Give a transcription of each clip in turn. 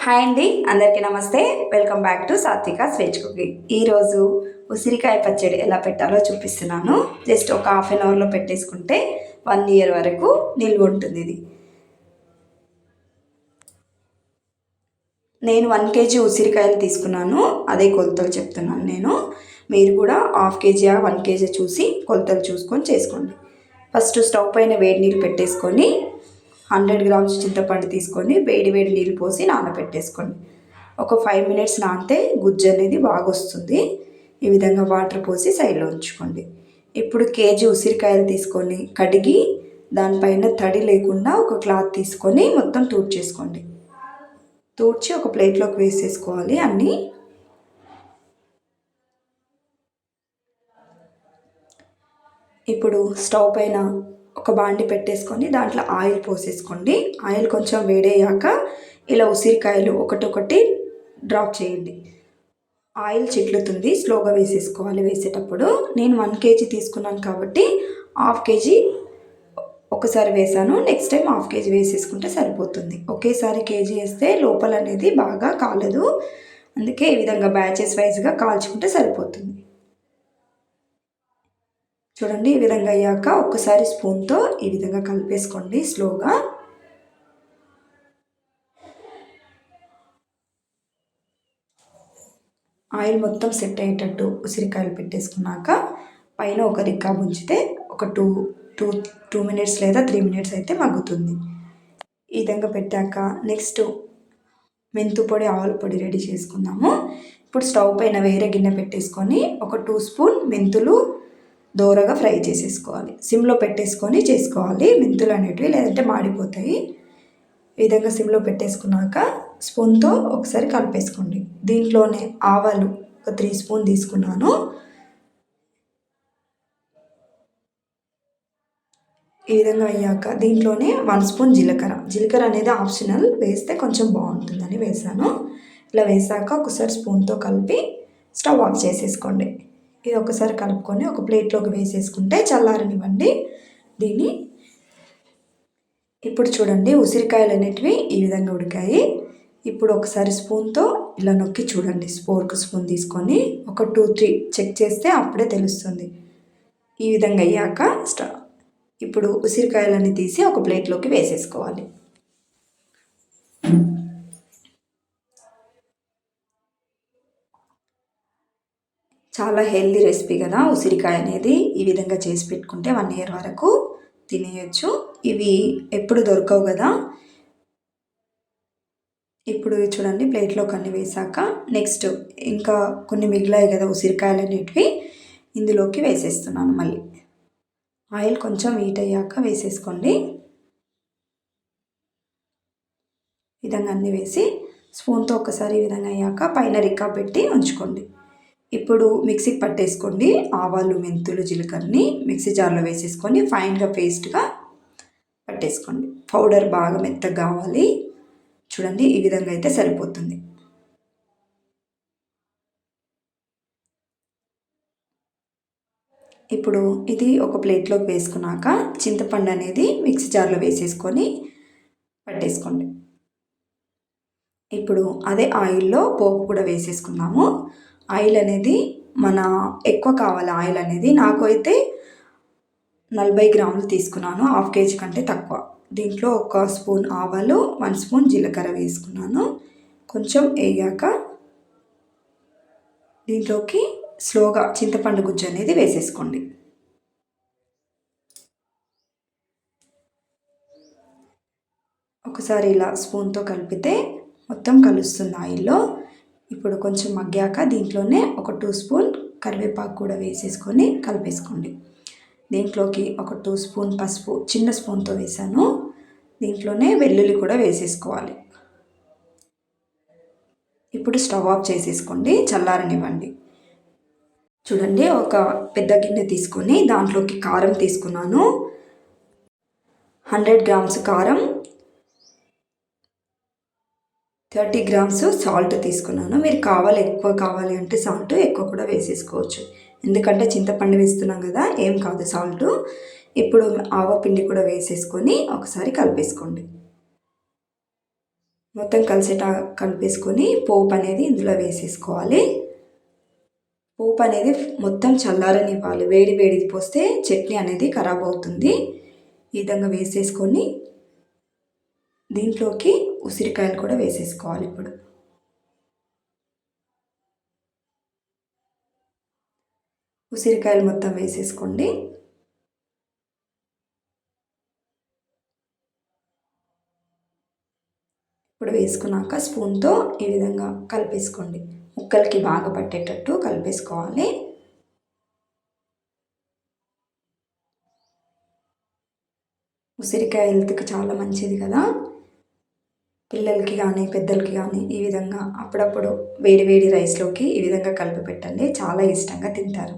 Hi అండి, అందరికీ నమస్తే. వెల్కమ్ బ్యాక్ టు సాత్విక వెజ్ కుకింగ్. ఈరోజు ఉసిరికాయ పచ్చడి ఎలా పెట్టాలో చూపిస్తున్నాను. జస్ట్ ఒక హాఫ్ అన్ అవర్లో పెట్టేసుకుంటే 1 ఇయర్ వరకు నిల్వ ఉంటుంది. ఇది నేను 1 కేజీ ఉసిరికాయలు తీసుకున్నాను. అదే కొలతలు చెప్తున్నాను నేను. మీరు కూడా హాఫ్ కేజీ 1 కేజీ చూసి కొలతలు చూసుకొని చేసుకోండి. ఫస్ట్ స్టవ్ పైన వేడి నీళ్ళు పెట్టేసుకొని 100 గ్రామ్స్ చింతపండు తీసుకొని వేడి వేడి నీళ్ళు పోసి నానబెట్టేసుకోండి. ఒక 5 మినిట్స్ నానితే గుజ్జు అనేది బాగా వస్తుంది. ఈ విధంగా వాటర్ పోసి సైడ్లో ఉంచుకోండి. ఇప్పుడు కేజీ ఉసిరికాయలు తీసుకొని కడిగి దానిపైన తడి లేకుండా ఒక క్లాత్ తీసుకొని మొత్తం తూడ్చేసుకోండి. తూడ్చి ఒక ప్లేట్లోకి వేసేసుకోవాలి అన్నీ. ఇప్పుడు స్టవ్ పైన ఒక బాండి పెట్టేసుకొని దాంట్లో ఆయిల్ పోసేసుకోండి. ఆయిల్ కొంచెం వేడయ్యాక ఇలా ఉసిరికాయలు ఒకటొకటి డ్రాప్ చేయండి. ఆయిల్ చిట్లుతుంది, స్లోగా వేసేసుకోవాలి. వేసేటప్పుడు నేను 1 కేజీ తీసుకున్నాను కాబట్టి హాఫ్ కేజీ ఒకసారి వేసాను. నెక్స్ట్ టైం హాఫ్ కేజీ వేసేసుకుంటే సరిపోతుంది. ఒకేసారి కేజీ వేస్తే లోపల అనేది బాగా కాలదు. అందుకే ఈ విధంగా బ్యాచెస్ వైజ్గా కాల్చుకుంటే సరిపోతుంది. చూడండి, ఈ విధంగా అయ్యాక ఒక్కసారి స్పూన్తో ఈ విధంగా కలిపేసుకోండి స్లోగా. ఆయిల్ మొత్తం సెట్ అయ్యేటట్టు ఉసిరికాయలు పెట్టేసుకున్నాక పైన ఒక రిక్కా ఉంచితే ఒక టూ మినిట్స్ లేదా 3 మినిట్స్ అయితే మగ్గుతుంది. ఈ విధంగా పెట్టాక నెక్స్ట్ మెంతు పొడి, ఆవుల పొడి రెడీ చేసుకుందాము. ఇప్పుడు స్టవ్ పైన వేరే గిన్నె పెట్టేసుకొని ఒక 2 స్పూన్ మెంతులు దోరగా ఫ్రై చేసేసుకోవాలి. సిమ్లో పెట్టేసుకొని చేసుకోవాలి మెంతులు అనేటివి, లేదంటే మాడిపోతాయి. ఈ విధంగా సిమ్లో పెట్టేసుకున్నాక స్పూన్తో ఒకసారి కలిపేసుకోండి. దీంట్లోనే ఆవాలు ఒక 3 స్పూన్ తీసుకున్నాను. ఈ విధంగా అయ్యాక దీంట్లోనే 1 స్పూన్ జీలకర్ర అనేది ఆప్షనల్, వేస్తే కొంచెం బాగుంటుందని వేసాను. ఇలా వేసాక ఒకసారి స్పూన్తో కలిపి స్టవ్ ఆఫ్ చేసేసుకోండి. ఇది ఒకసారి కలుపుకొని ఒక ప్లేట్లోకి వేసేసుకుంటే చల్లారనివ్వండి దీన్ని. ఇప్పుడు చూడండి, ఉసిరికాయలు అనేటివి ఈ విధంగా ఉడికాయి. ఇప్పుడు ఒకసారి స్పూన్తో ఇలా నొక్కి చూడండి. ఫోర్క్ స్పూన్ తీసుకొని ఒక 2-3 చెక్ చేస్తే అప్పుడే తెలుస్తుంది. ఈ విధంగా అయ్యాక ఇప్పుడు ఉసిరికాయలన్నీ తీసి ఒక ప్లేట్లోకి వేసేసుకోవాలి. చాలా హెల్దీ రెసిపీ కదా ఉసిరికాయ అనేది. ఈ విధంగా చేసి పెట్టుకుంటే 1 ఇయర్ వరకు తినేయచ్చు. ఇవి ఎప్పుడు దొరకవు కదా. ఇప్పుడు చూడండి, ప్లేట్లోకి అన్నీ వేసాక నెక్స్ట్ ఇంకా కొన్ని మిగిలాయి కదా ఉసిరికాయలు అనేటివి, ఇందులోకి వేసేస్తున్నాను. మళ్ళీ ఆయిల్ కొంచెం హీట్ అయ్యాక వేసేసుకోండి. ఈ విధంగా అన్నీ వేసి స్పూన్తో ఒకసారి ఈ విధంగా అయ్యాక పైన రిక్కా పెట్టి ఉంచుకోండి. ఇప్పుడు మిక్సీకి పట్టేసుకోండి. ఆవాలు, మెంతులు, జీలకర్రని మిక్సీ జార్లో వేసేసుకొని ఫైన్గా పేస్ట్గా పట్టేసుకోండి. పౌడర్ బాగా మెత్తగా కావాలి. చూడండి, ఈ విధంగా అయితే సరిపోతుంది. ఇప్పుడు ఇది ఒక ప్లేట్లోకి వేసుకున్నాక చింతపండు అనేది మిక్సీ జార్లో వేసేసుకొని పట్టేసుకోండి. ఇప్పుడు అదే ఆయిల్లో పోపు కూడా వేసేసుకున్నాము. ఆయిల్ అనేది ఎక్కువ కావాలి. ఆయిల్ అనేది నాకు అయితే 40 గ్రాములు తీసుకున్నాను, హాఫ్ కేజీ కంటే తక్కువ. దీంట్లో 1 స్పూన్ ఆవాలు, 1 స్పూన్ జీలకర్ర వేసుకున్నాను. కొంచెం వేగాక దీంట్లోకి స్లోగా చింతపండు గుజ్జు అనేది వేసేసుకోండి. ఒకసారి ఇలా స్పూన్తో కలిపితే మొత్తం కలుస్తుంది ఆయిల్లో. ఇప్పుడు కొంచెం మగ్గాక దీంట్లోనే ఒక 2 స్పూన్ కరివేపాకు కూడా వేసేసుకొని కలిపేసుకోండి. దీంట్లోకి ఒక 2 స్పూన్ పసుపు చిన్న స్పూన్తో వేసాను. దీంట్లోనే వెల్లుల్లి కూడా వేసేసుకోవాలి. ఇప్పుడు స్టవ్ ఆఫ్ చేసేసుకోండి, చల్లారనివ్వండి. చూడండి, ఒక పెద్ద గిన్నె తీసుకొని దాంట్లోకి కారం తీసుకున్నాను. 100 గ్రామ్స్ కారం, 30 గ్రామ్స్ సాల్ట్ తీసుకున్నాను. మీరు ఎక్కువ కావాలి అంటే సాల్ట్ ఎక్కువ కూడా వేసేసుకోవచ్చు. ఎందుకంటే చింతపండు వేస్తున్నాం కదా, ఏం కాదు సాల్ట్. ఇప్పుడు ఆవపిండి కూడా వేసేసుకొని ఒకసారి కలిపేసుకోండి. మొత్తం కలిసేటా కలిపేసుకొని పోపు అనేది ఇందులో వేసేసుకోవాలి. పోపు అనేది మొత్తం చల్లారనివ్వాలి. వేడి వేడిది పోస్తే చట్నీ అనేది ఖరాబ్ అవుతుంది. ఈ విధంగా వేసేసుకొని దీంట్లోకి ఉసిరికాయలు కూడా వేసేసుకోవాలి. ఇప్పుడు ఉసిరికాయలు మొత్తం వేసేసుకోండి. ఇప్పుడు వేసుకున్నాక స్పూన్తో ఈ విధంగా కలిపేసుకోండి. ముక్కలకి బాగా పట్టేటట్టు కలిపేసుకోవాలి. ఉసిరికాయ హెల్త్కి చాలా మంచిది కదా. పిల్లలకి కానీ పెద్దలకి కానీ ఈ విధంగా అప్పుడప్పుడు వేడి వేడి రైస్లోకి ఈ విధంగా కలిపి పెట్టండి, చాలా ఇష్టంగా తింటారు.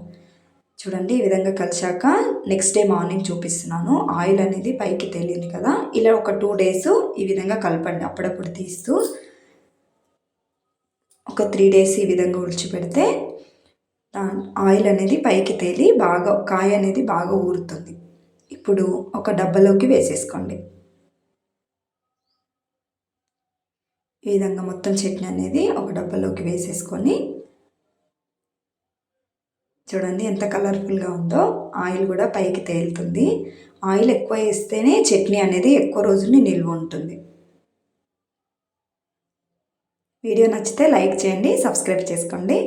చూడండి, ఈ విధంగా కలిసాక నెక్స్ట్ డే మార్నింగ్ చూపిస్తున్నాను. ఆయిల్ అనేది పైకి తేలింది కదా, ఇలా ఒక 2 days ఈ విధంగా కలపండి. అప్పుడప్పుడు తీస్తూ ఒక 3 days ఈ విధంగా ఉడిచిపెడితే ఆయిల్ అనేది పైకి తేలి బాగా కాయ అనేది బాగా ఊరుతుంది. ఇప్పుడు ఒక డబ్బాలోకి వేసేసుకోండి. ఈ విధంగా మొత్తం చట్నీ అనేది ఒక డబ్బాలోకి వేసేసుకొని చూడండి ఎంత కలర్ఫుల్గా ఉందో. ఆయిల్ కూడా పైకి తేలుతుంది. ఆయిల్ ఎక్కువ వేస్తేనే చట్నీ అనేది ఎక్కువ రోజులు నిల్వ ఉంటుంది. వీడియో నచ్చితే లైక్ చేయండి, సబ్స్క్రైబ్ చేసుకోండి.